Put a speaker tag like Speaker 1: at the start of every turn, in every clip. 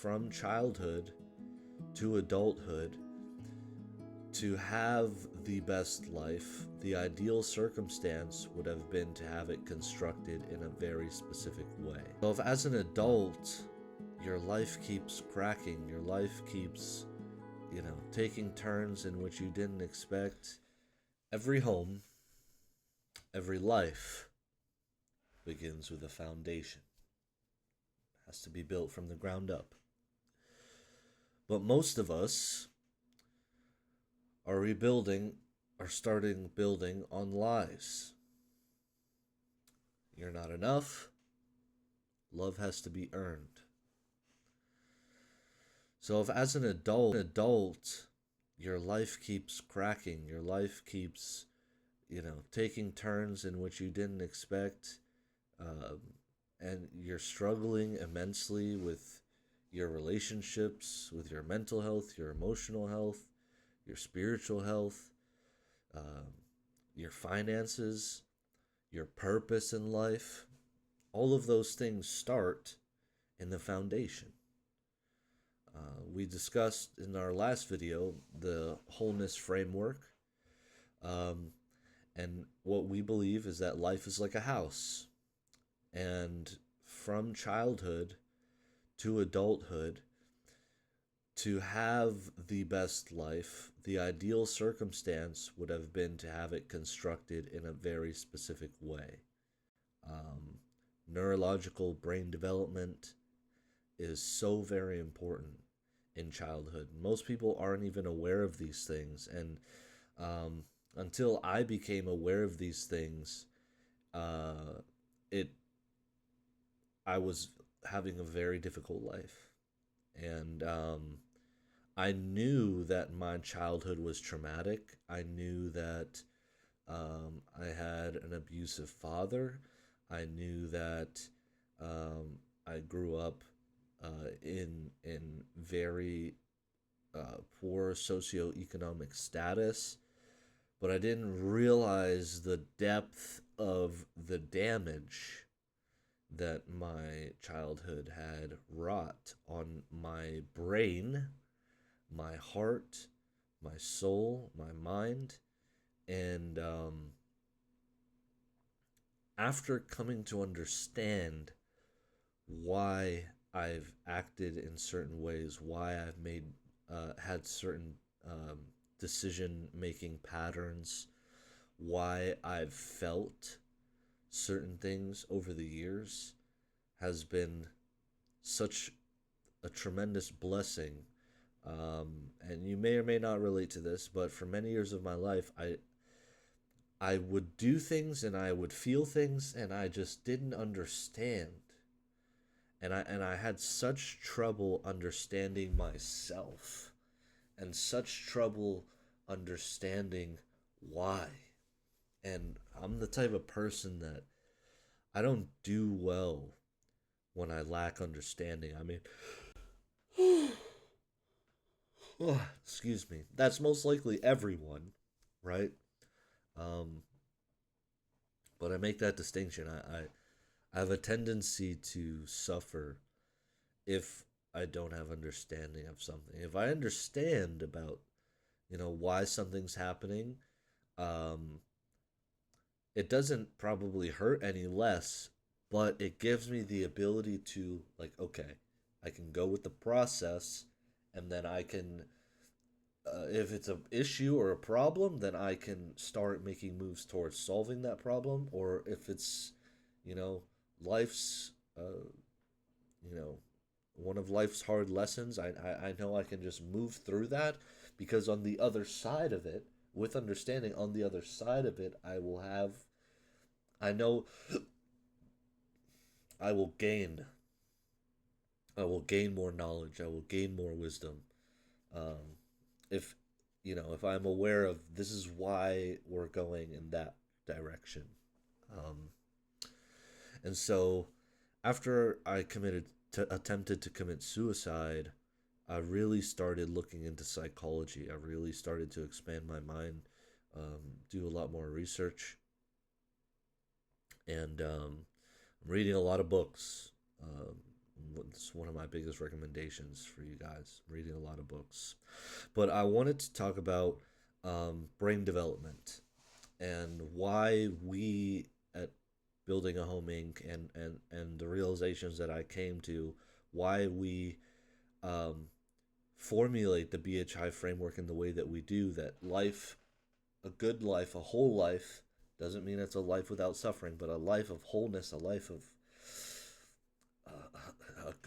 Speaker 1: from childhood to adulthood, to have the best life, the ideal circumstance would have been to have it constructed in a very specific way. So if as an adult, your life keeps cracking, your life keeps, taking turns in which you didn't expect, every home, every life begins with a foundation. It has to be built from the ground up. But most of us are starting building on lies. You're not enough. Love has to be earned. So if as an adult, your life keeps cracking, your life keeps, taking turns in which you didn't expect, and you're struggling immensely with your relationships, with your mental health, your emotional health, your spiritual health, your finances, your purpose in life, all of those things start in the foundation. We discussed in our last video the wholeness framework, and what we believe is that life is like a house, and from childhood to adulthood, to have the best life, the ideal circumstance would have been to have it constructed in a very specific way. Neurological brain development is so very important in childhood. Most people aren't even aware of these things, and until I became aware of these things, I was having a very difficult life, and I knew that my childhood was traumatic. I knew that I had an abusive father. I knew that I grew up in very poor socioeconomic status, but I didn't realize the depth of the damage that my childhood had wrought on my brain, my heart, my soul, my mind. And after coming to understand why I've acted in certain ways, why I've had certain decision-making patterns, why I've felt certain things over the years, has been such a tremendous blessing. And you may or may not relate to this, but for many years of my life, I would do things and I would feel things and I just didn't understand. And I had such trouble understanding myself, and such trouble understanding why. And I'm the type of person that I don't do well when I lack understanding. I mean, oh, excuse me. That's most likely everyone, right? Um, but I make that distinction. I have a tendency to suffer if I don't have understanding of something. If I understand about, why something's happening, um, it doesn't probably hurt any less, but it gives me the ability to, like, okay, I can go with the process, and then I can, if it's an issue or a problem, then I can start making moves towards solving that problem. Or if it's, you know, life's, you know, one of life's hard lessons, I know I can just move through that, because on the other side of it, with understanding, on the other side of it, I know I will gain, I will gain more knowledge, I will gain more wisdom. Um, if, if I'm aware of this is why we're going in that direction. Um, and so after I attempted to commit suicide, I really started looking into psychology. I really started to expand my mind, do a lot more research, and I'm reading a lot of books, It's one of my biggest recommendations for you guys. I'm reading a lot of books. But I wanted to talk about brain development and why we at Building a Home Inc. and the realizations that I came to, why we um, formulate the BHI framework in the way that we do, that life, a good life, a whole life, doesn't mean it's a life without suffering, but a life of wholeness, a life of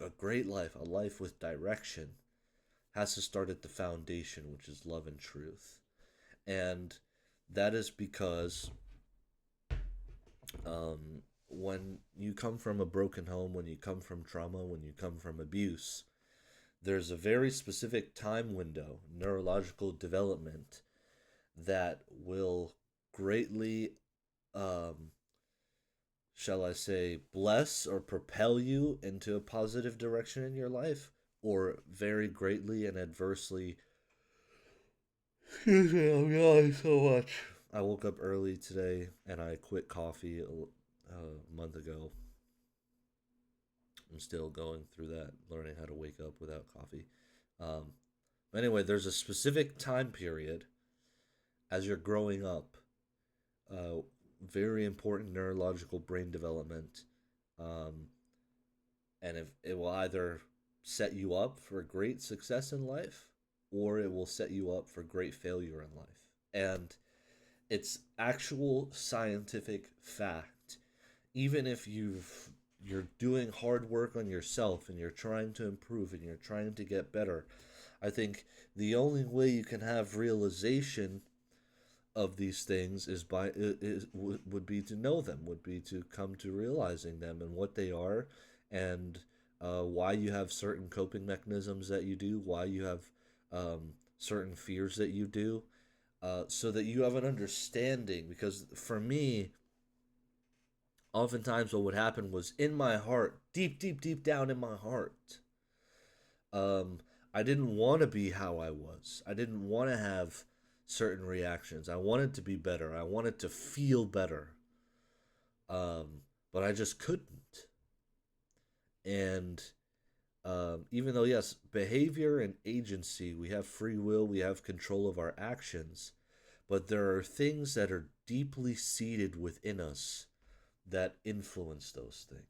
Speaker 1: a great life, a life with direction, has to start at the foundation, which is love and truth. And that is because when you come from a broken home, when you come from trauma, when you come from abuse, there's a very specific time window, neurological development, that will greatly, um, shall I say, bless or propel you into a positive direction in your life, or very greatly and adversely. Excuse me, I'm yawning so much. I woke up early today and I quit coffee a month ago. I'm still going through that, learning how to wake up without coffee. Um, anyway, there's a specific time period as you're growing up, uh, very important neurological brain development, um, and if it will either set you up for great success in life, or it will set you up for great failure in life. And it's actual scientific fact. Even if you're doing hard work on yourself and you're trying to improve and you're trying to get better, I think the only way you can have realization of these things would be to know them, would be to come to realizing them and what they are, and why you have certain coping mechanisms that you do, why you have certain fears that you do, so that you have an understanding. Because for me, oftentimes what would happen was in my heart, deep, deep, deep down in my heart, um, I didn't want to be how I was. I didn't want to have certain reactions. I wanted to be better. I wanted to feel better. Um, but I just couldn't. And even though, yes, behavior and agency, we have free will, we have control of our actions, but there are things that are deeply seated within us that influence those things.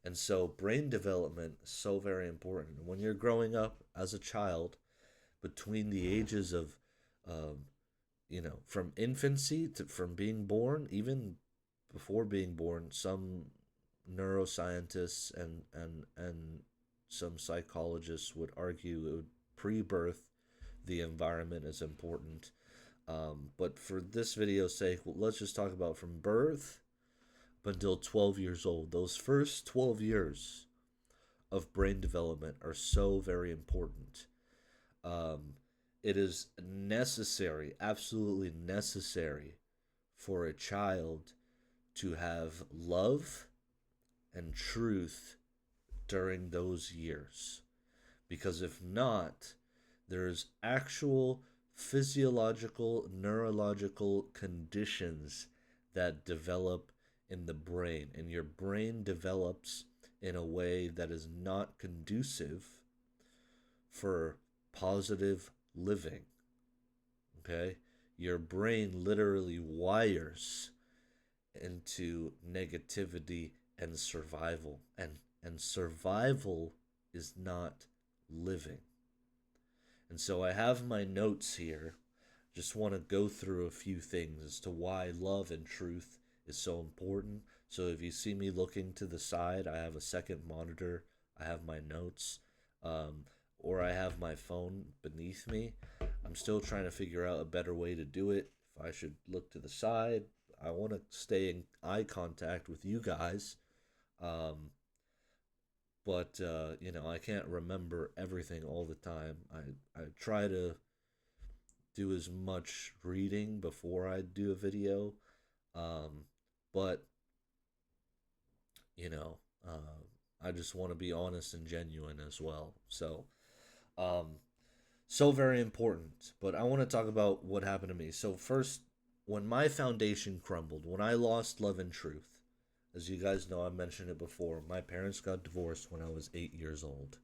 Speaker 1: And so brain development is so very important. When you're growing up as a child, between the ages of, um, from infancy to from being born, even before being born, some neuroscientists and some psychologists would argue it would pre-birth, the environment is important. But for this video's sake, well, let's just talk about from birth up until 12 years old. Those first 12 years of brain development are so very important. Um, it is necessary, absolutely necessary, for a child to have love and truth during those years. Because if not, there's actual physiological, neurological conditions that develop in the brain, and your brain develops in a way that is not conducive for positive living. Okay? Your brain literally wires into negativity and survival. And survival is not living. And so I have my notes here. Just want to go through a few things as to why love and truth is so important. So if you see me looking to the side, I have a second monitor. I have my notes. Or I have my phone beneath me. I'm still trying to figure out a better way to do it. If I should look to the side, I want to stay in eye contact with you guys. Um, but I can't remember everything all the time. I try to do as much reading before I do a video, um, but you know, I just want to be honest and genuine as well. Um, so very important. But I want to talk about what happened to me. So first, when my foundation crumbled, when I lost love and truth, As you guys know, I mentioned it before. My parents got divorced when I was 8 years old.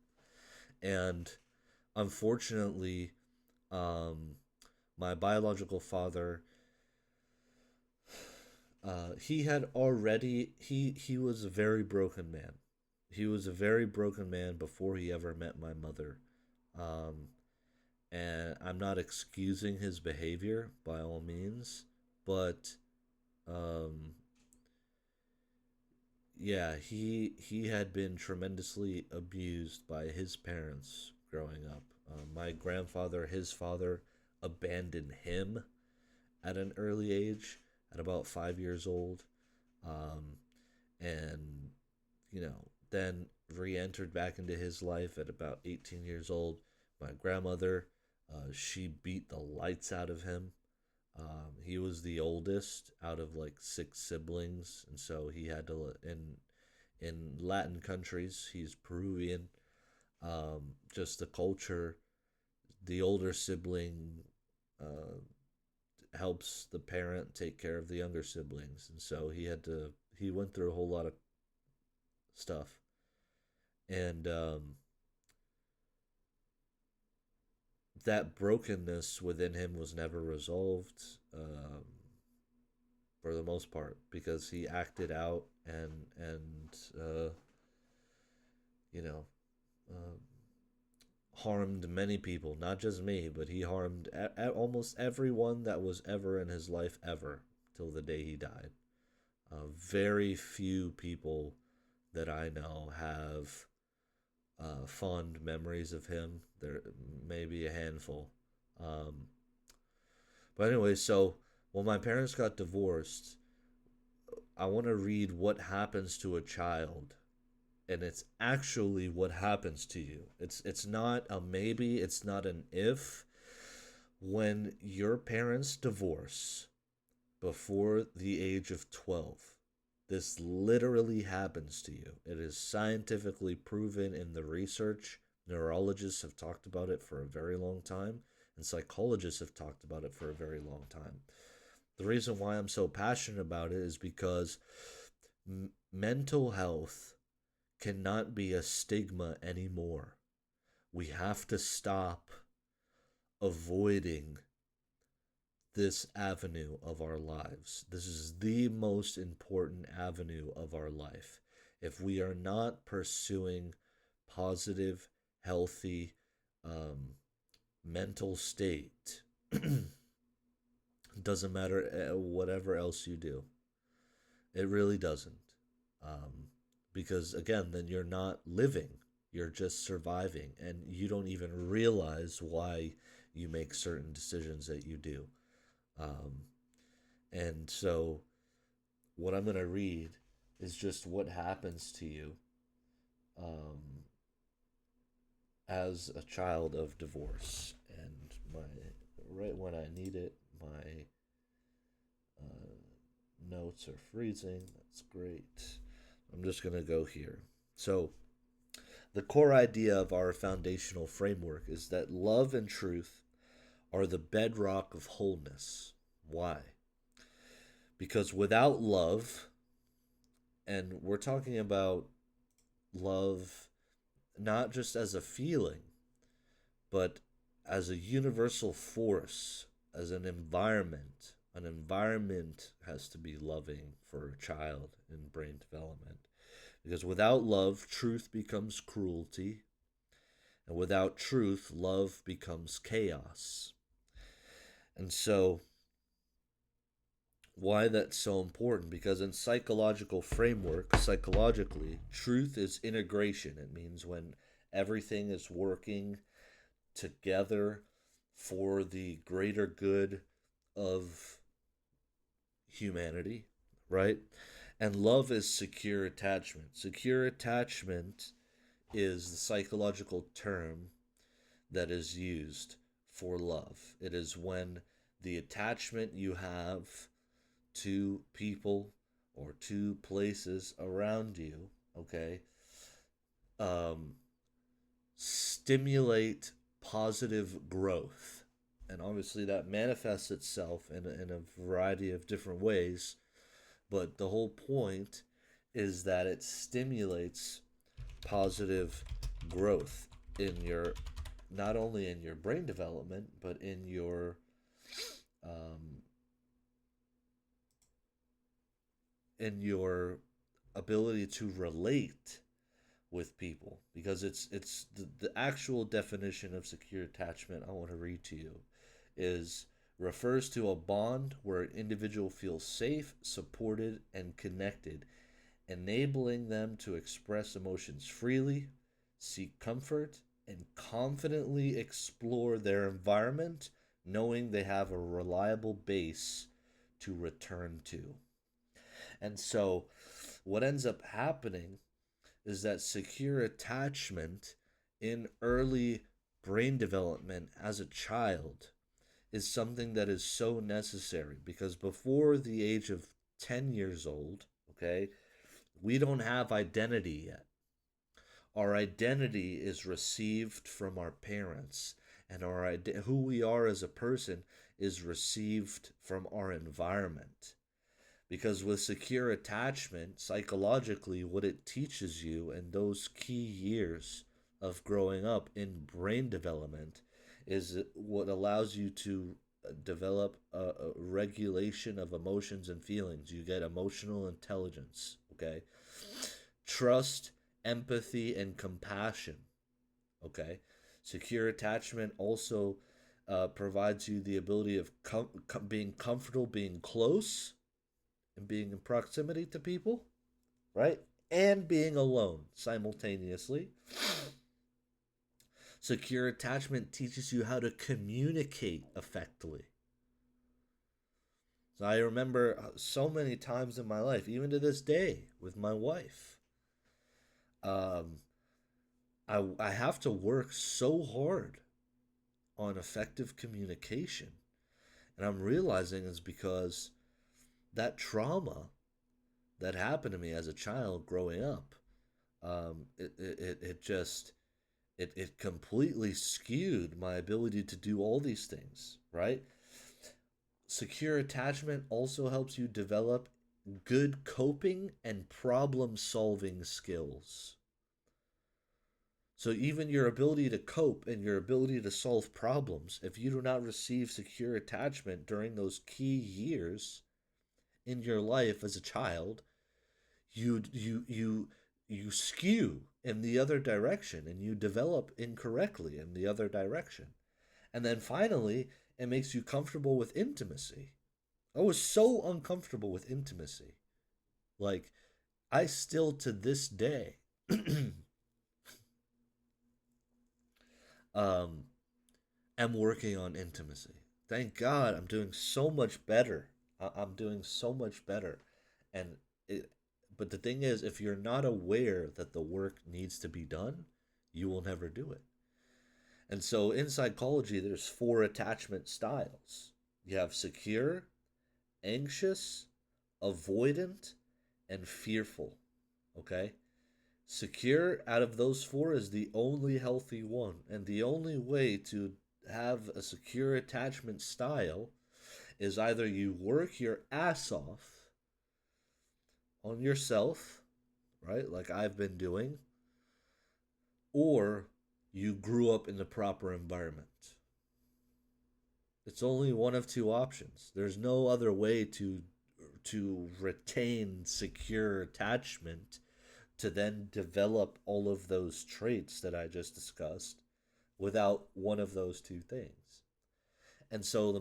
Speaker 1: And unfortunately, um, my biological father, he had already, he was a very broken man. He was a very broken man before he ever met my mother. Um, and I'm not excusing his behavior by all means, but um, yeah, he had been tremendously abused by his parents growing up. My grandfather, his father, abandoned him at an early age, at about 5 years old, um, and then re-entered back into his life at about 18 years old. My grandmother, she beat the lights out of him. He was the oldest out of like six siblings, and so he had to in Latin countries. He's Peruvian. Just the culture, the older sibling uh, helps the parent take care of the younger siblings, and so he went through a whole lot of stuff, and that brokenness within him was never resolved, for the most part, because he acted out and you know uh, harmed many people, not just me, but he harmed almost everyone that was ever in his life ever till the day he died. Very few people that I know have fond memories of him. There may be a handful. Um, but anyway, so when my parents got divorced, I want to read what happens to a child, and it's actually what happens to you. It's not a maybe, it's not an if. When your parents divorce before the age of 12, this literally happens to you. It is scientifically proven in the research. Neurologists have talked about it for a very long time, and psychologists have talked about it for a very long time. The reason why I'm so passionate about it is because mental health cannot be a stigma anymore. We have to stop avoiding this avenue of our lives. This is the most important avenue of our life. If we are not pursuing positive, healthy mental state, doesn't matter whatever else you do. It really doesn't. Um, because again, then you're not living, you're just surviving, and you don't even realize why you make certain decisions that you do. Um, and so, what I'm going to read is just what happens to you um, as a child of divorce. And right when I need it, my notes are freezing. That's great. I'm just going to go here. So, the core idea of our foundational framework is that love and truth are the bedrock of wholeness. Why? Because without love, and we're talking about love not just as a feeling, but as a universal force, as an environment. An environment has to be loving for a child in brain development. Because without love, truth becomes cruelty. And without truth, love becomes chaos. And so, why that's so important? Because in psychological framework, psychologically, truth is integration. It means when everything is working together for the greater good of humanity, right? And love is secure attachment. Secure attachment is the psychological term that is used for love. It is when the attachment you have to people or to places around you, okay, um, stimulate positive growth. And obviously that manifests itself in a variety of different ways. But the whole point is that it stimulates positive growth in your, not only in your brain development, but um, in your ability to relate with people, because it's the actual definition of secure attachment I want to read to you is refers to a bond where an individual feels safe, supported, and connected, enabling them to express emotions freely, seek comfort, and confidently explore their environment, knowing they have a reliable base to return to. And so, what ends up happening is that secure attachment in early brain development as a child is something that is so necessary, because before the age of 10 years old, okay, we don't have identity yet. Our identity is received from our parents, and who we are as a person is received from our environment. Because with secure attachment, psychologically, what it teaches you in those key years of growing up in brain development is what allows you to develop a regulation of emotions and feelings. You get emotional intelligence, okay? Trust, empathy, and compassion, okay? Secure attachment also provides you the ability of being comfortable, being close, and being in proximity to people, right? And being alone simultaneously. Secure attachment teaches you how to communicate effectively. So I remember so many times in my life, even to this day with my wife, um, I have to work so hard on effective communication. And I'm realizing it's because that trauma that happened to me as a child growing up, it just it completely skewed my ability to do all these things, right? Secure attachment also helps you develop good coping and problem solving skills. So even your ability to cope and your ability to solve problems, if you do not receive secure attachment during those key years in your life as a child, you skew in the other direction, and you develop incorrectly in the other direction. And then finally, it makes you comfortable with intimacy. I was so uncomfortable with intimacy. Like, I still to this day um am working on intimacy. Thank God I'm doing so much better. I'm doing so much better. And it, but the thing is, if you're not aware that the work needs to be done, you will never do it. And so in psychology, there's four attachment styles. You have secure, anxious, avoidant, and fearful. Okay? Secure out of those four is the only healthy one. And the only way to have a secure attachment style is either you work your ass off on yourself, right? Like I've been doing, or you grew up in the proper environment. It's only one of two options. There's no other way to retain secure attachment, to then develop all of those traits that I just discussed without one of those two things. And so the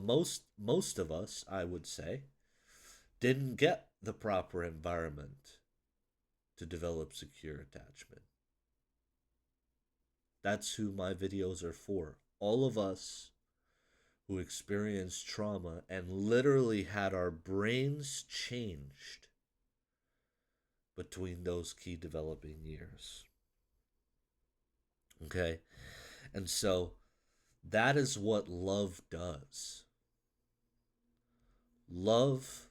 Speaker 1: most of us, I would say, didn't get the proper environment to develop secure attachment. That's who my videos are for. All of us who experienced trauma and literally had our brains changed between those key developing years. Okay? And so that is what love does. Love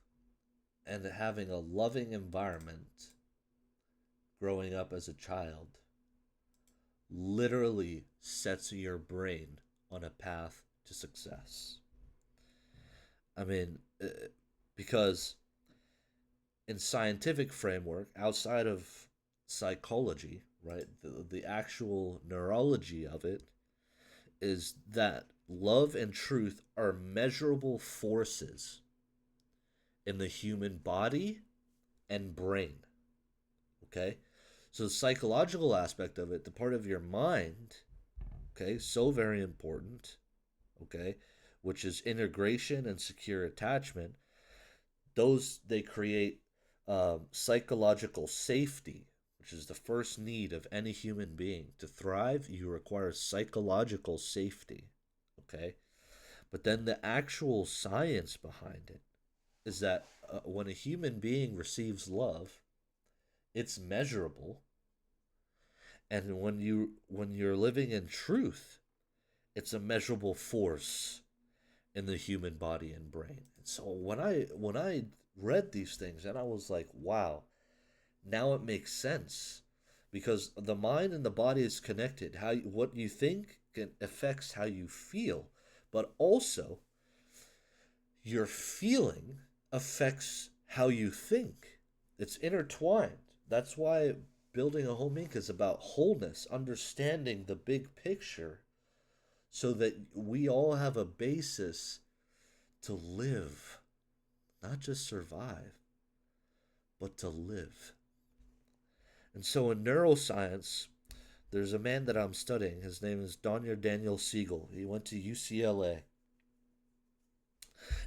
Speaker 1: and having a loving environment growing up as a child literally sets your brain on a path to success. I mean, because in scientific framework, outside of psychology, right? The actual neurology of it is that love and truth are measurable forces in the human body and brain. Okay? So the psychological aspect of it, the part of your mind, okay, so very important, okay, which is integration and secure attachment, those they create psychological safety, which is the first need of any human being. To thrive, you require psychological safety, okay? But then the actual science behind it is that when a human being receives love, it's measurable, and when you're living in truth, it's a measurable force in the human body and brain. And so when I read these things, and I was like, wow, now it makes sense, because the mind and the body is connected. What you think affects how you feel, but also your feeling affects how you think. It's intertwined. That's why building a home inc is about wholeness, understanding the big picture, so that we all have a basis to live, not just survive, but to live. And so in neuroscience, there's a man that I'm studying. His name is Dr. Daniel Siegel. He went to UCLA.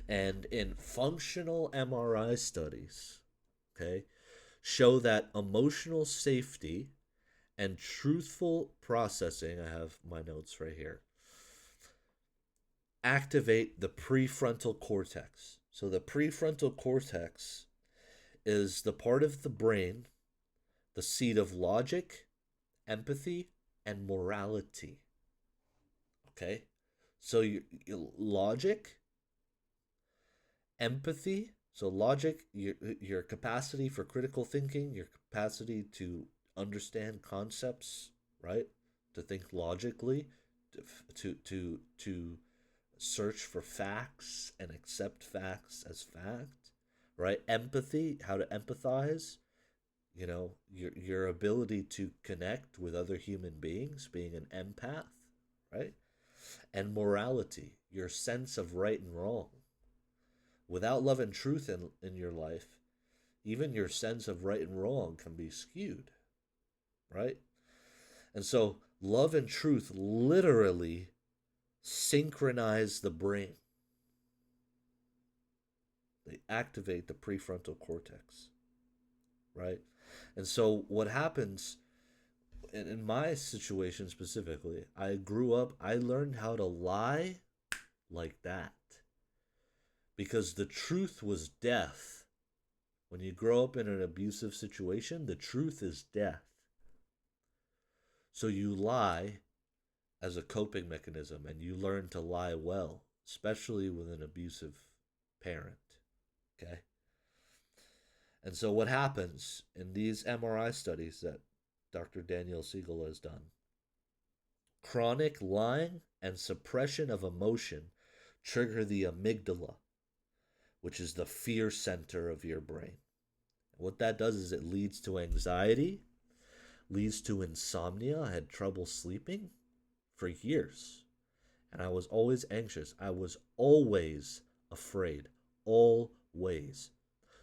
Speaker 1: And in functional MRI studies, okay, show that emotional safety and truthful processing, I have my notes right here, activate the prefrontal cortex. So the prefrontal cortex is the part of the brain, the seat of logic, empathy, and morality. Okay? So your logic, empathy, so logic, your capacity for critical thinking, your capacity to understand concepts, right? To think logically, to search for facts and accept facts as fact, right? Empathy, how to empathize, your ability to connect with other human beings, being an empath, right? And morality, your sense of right and wrong. Without love and truth in your life, even your sense of right and wrong can be skewed, right? And so love and truth literally synchronize the brain. They activate the prefrontal cortex, right? And so what happens in my situation specifically, I learned how to lie like that, because the truth was death. When you grow up in an abusive situation, the truth is death. So you lie as a coping mechanism, and you learn to lie well, especially with an abusive parent. Okay? And so what happens in these MRI studies that Dr. Daniel Siegel has done, chronic lying and suppression of emotion trigger the amygdala, which is the fear center of your brain. What that does is it leads to anxiety, leads to insomnia. I had trouble sleeping for years, and I was always anxious. I was always afraid, always.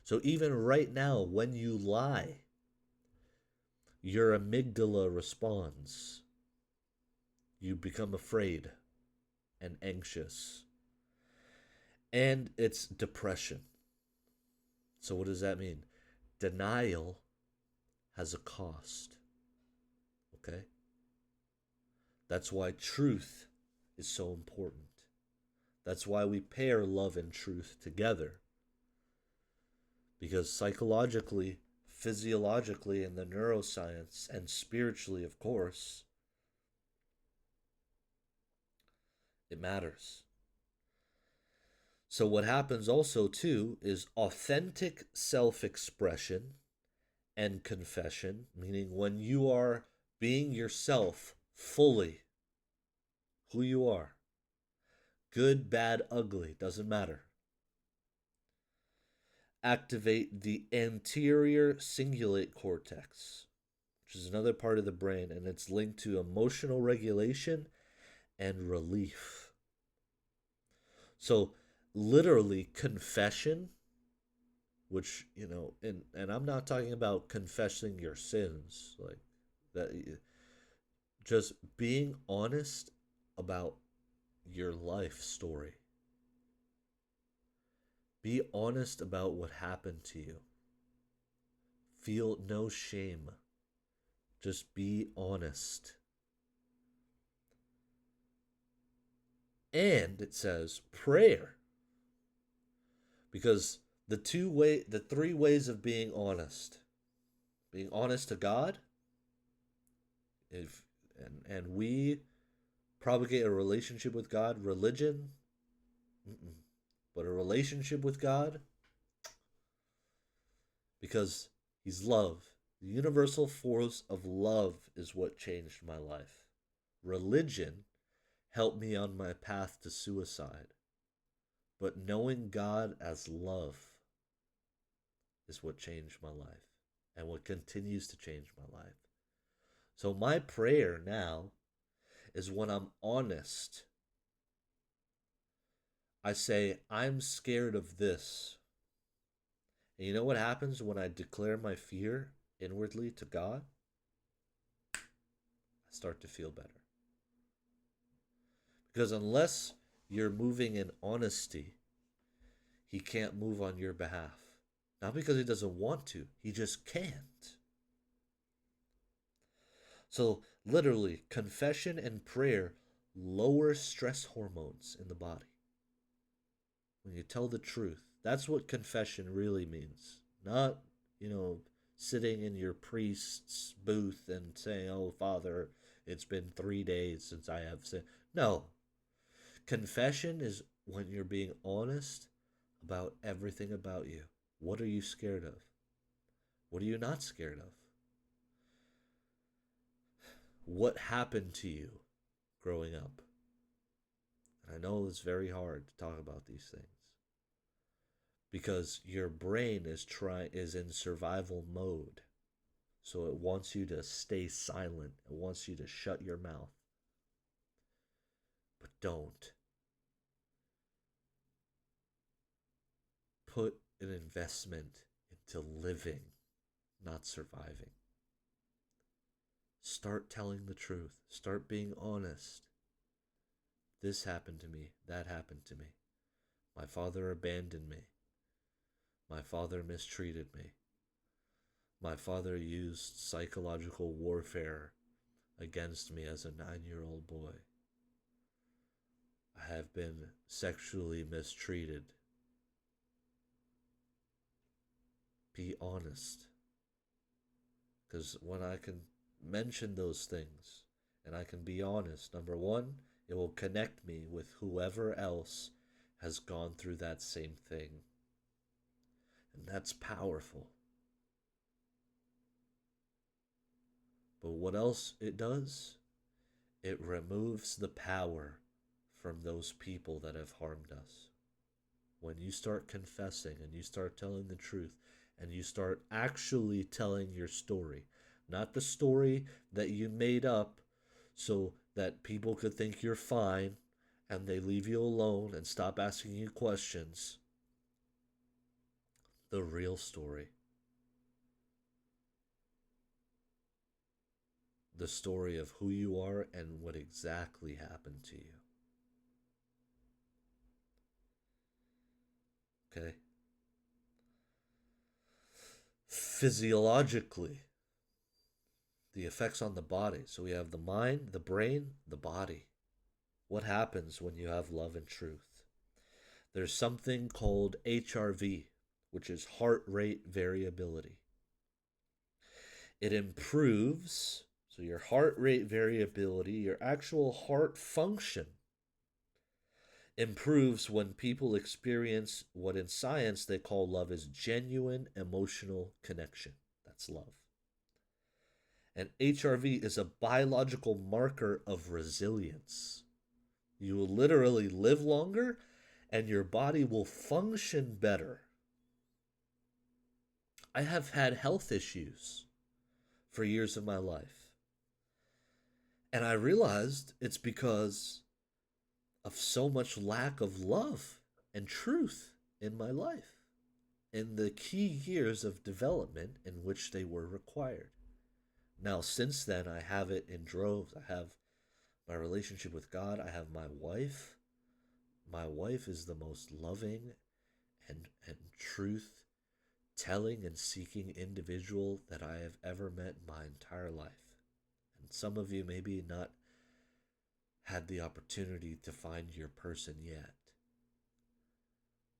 Speaker 1: So even right now, when you lie, your amygdala responds. You become afraid and anxious. And it's depression. So what does that mean? Denial has a cost. Okay? That's why truth is so important. That's why we pair love and truth together. Because psychologically, physiologically, in the neuroscience, and spiritually, of course, it matters. So what happens also too is authentic self-expression and confession, meaning when you are being yourself fully, who you are, good, bad, ugly, doesn't matter. activate the anterior cingulate cortex, which is another part of the brain, and it's linked to emotional regulation and relief. So, literally, confession, which, and I'm not talking about confessing your sins, like that, just being honest about your life story. Be honest about what happened to you. Feel no shame. Just be honest. And it says prayer. Because the three ways of being honest. Being honest to God, and we propagate a relationship with God. Religion, but a relationship with God, because He's love. The universal force of love is what changed my life. Religion helped me on my path to suicide, but knowing God as love is what changed my life and what continues to change my life. So my prayer now is, when I'm honest, I say, I'm scared of this. And you know what happens when I declare my fear inwardly to God? I start to feel better. Because unless you're moving in honesty, He can't move on your behalf. Not because He doesn't want to, He just can't. So, literally, confession and prayer lower stress hormones in the body. When you tell the truth, that's what confession really means. Not, sitting in your priest's booth and saying, "Oh, Father, it's been 3 days since I have sinned." No. Confession is when you're being honest about everything about you. What are you scared of? What are you not scared of? What happened to you growing up? And I know it's very hard to talk about these things, because your brain is in survival mode. So it wants you to stay silent. It wants you to shut your mouth. But don't. Put an investment into living, not surviving. Start telling the truth. Start being honest. This happened to me. That happened to me. My father abandoned me. My father mistreated me. My father used psychological warfare against me as a 9-year-old boy. I have been sexually mistreated. Be honest. Because when I can mention those things and I can be honest, number one, it will connect me with whoever else has gone through that same thing. And that's powerful. But what else it does? It removes the power from those people that have harmed us. When you start confessing and you start telling the truth and you start actually telling your story, not the story that you made up so that people could think you're fine and they leave you alone and stop asking you questions. The real story. The story of who you are and what exactly happened to you. Okay? Physiologically, the effects on the body. So we have the mind, the brain, the body. What happens when you have love and truth? There's something called HRV, which is heart rate variability. It improves, so your heart rate variability, your actual heart function, improves when people experience what in science they call love as genuine emotional connection. That's love. And HRV is a biological marker of resilience. You will literally live longer and your body will function better. I have had health issues for years of my life. And I realized it's because of so much lack of love and truth in my life in the key years of development in which they were required. Now, since then, I have it in droves. I have my relationship with God. I have my wife. My wife is the most loving and truth telling and seeking individual that I have ever met in my entire life. And some of you maybe not had the opportunity to find your person yet.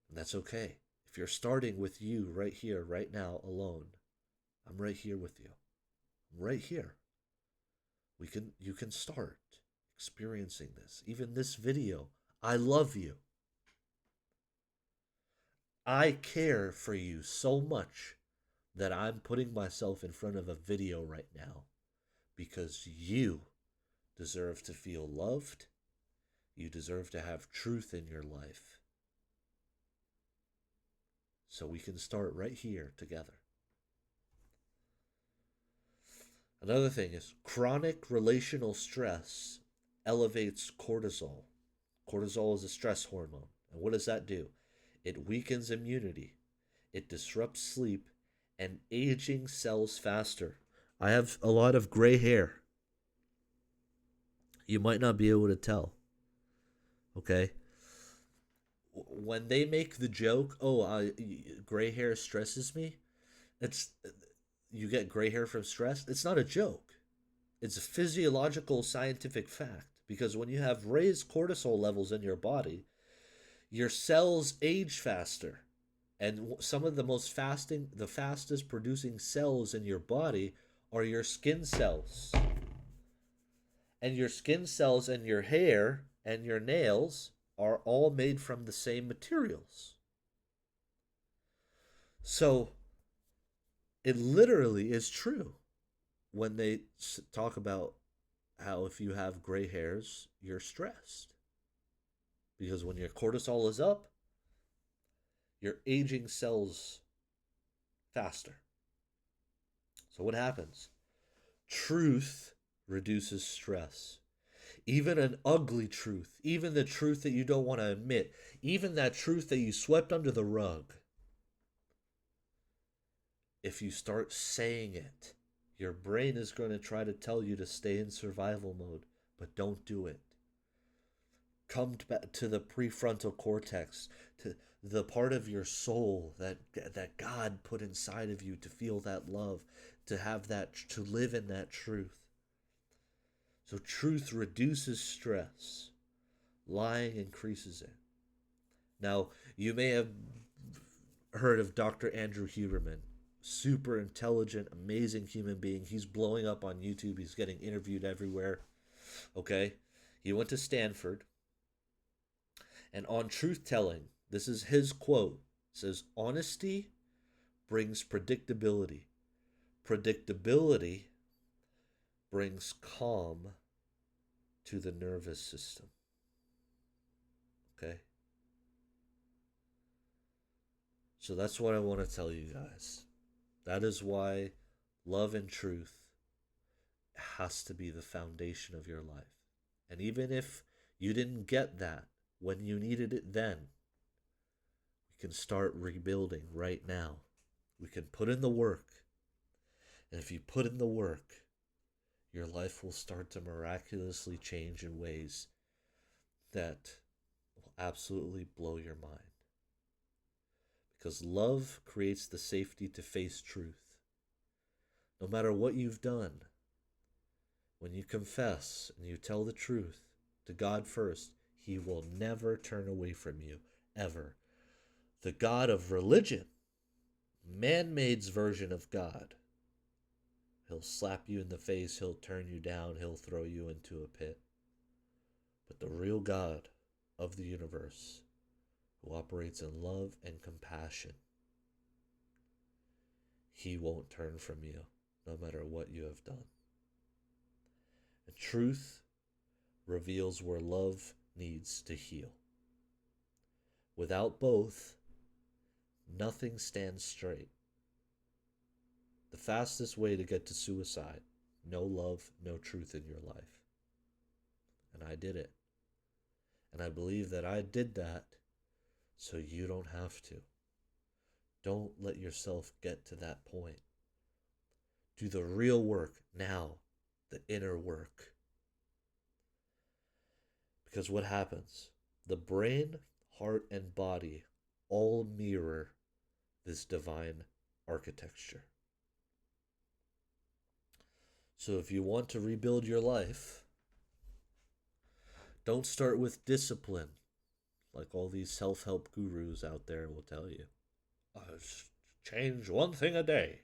Speaker 1: And that's okay. If you're starting with you right here, right now, alone, I'm right here with you. I'm right here. You can start experiencing this. Even this video, I love you. I care for you so much that I'm putting myself in front of a video right now because you deserve to feel loved. You deserve to have truth in your life. So we can start right here together. Another thing is chronic relational stress elevates cortisol. Cortisol is a stress hormone. And what does that do? It weakens immunity. It disrupts sleep and aging cells faster. I have a lot of gray hair. You might not be able to tell. Okay? When they make the joke, gray hair stresses me, it's you get gray hair from stress. It's not a joke. It's a physiological scientific fact because when you have raised cortisol levels in your body, your cells age faster. And some of the fastest producing cells in your body are your skin cells. And your skin cells and your hair and your nails are all made from the same materials. So it literally is true when they talk about how if you have gray hairs, you're stressed. Because when your cortisol is up, you're aging cells faster. So what happens? Truth reduces stress. Even an ugly truth, even the truth that you don't want to admit, even that truth that you swept under the rug. If you start saying it, your brain is going to try to tell you to stay in survival mode, but don't do it. Come back to the prefrontal cortex, to the part of your soul that God put inside of you to feel that love, to have that, to live in that truth. So truth reduces stress. Lying increases it. Now, you may have heard of Dr. Andrew Huberman. Super intelligent, amazing human being. He's blowing up on YouTube. He's getting interviewed everywhere. Okay? He went to Stanford. And on truth telling, this is his quote. It says, honesty brings predictability. Predictability brings calm to the nervous system. Okay? So that's what I want to tell you guys. That is why love and truth has to be the foundation of your life. And even if you didn't get that when you needed it then, we can start rebuilding right now. We can put in the work. And if you put in the work, your life will start to miraculously change in ways that will absolutely blow your mind. Because love creates the safety to face truth. No matter what you've done, when you confess and you tell the truth to God first, He will never turn away from you, ever. The God of religion, man-made's version of God, He'll slap you in the face, He'll turn you down, He'll throw you into a pit. But the real God of the universe, who operates in love and compassion, He won't turn from you, no matter what you have done. And truth reveals where love needs to heal. Without both, nothing stands straight. The fastest way to get to suicide. No love, no truth in your life. And I did it. And I believe that I did that so you don't have to. Don't let yourself get to that point. Do the real work now, the inner work. Because what happens? The brain, heart, and body all mirror this divine architecture. So if you want to rebuild your life, don't start with discipline, like all these self-help gurus out there will tell you. Change one thing a day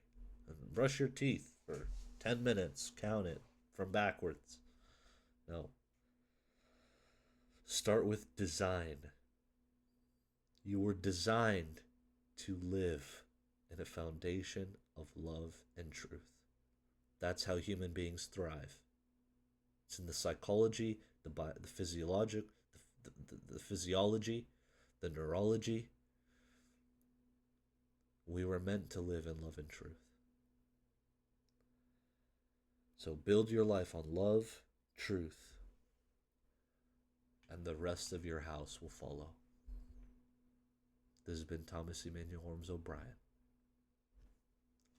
Speaker 1: and brush your teeth for 10 minutes, count it from backwards. No. Start with design. You were designed to live in a foundation of love and truth. That's how human beings thrive. It's in the psychology, the physiologic, the physiology, the neurology. We were meant to live in love and truth. So build your life on love, truth, and the rest of your house will follow. This has been Thomas Emmanuel Orms-Obrien.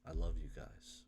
Speaker 1: I love you guys.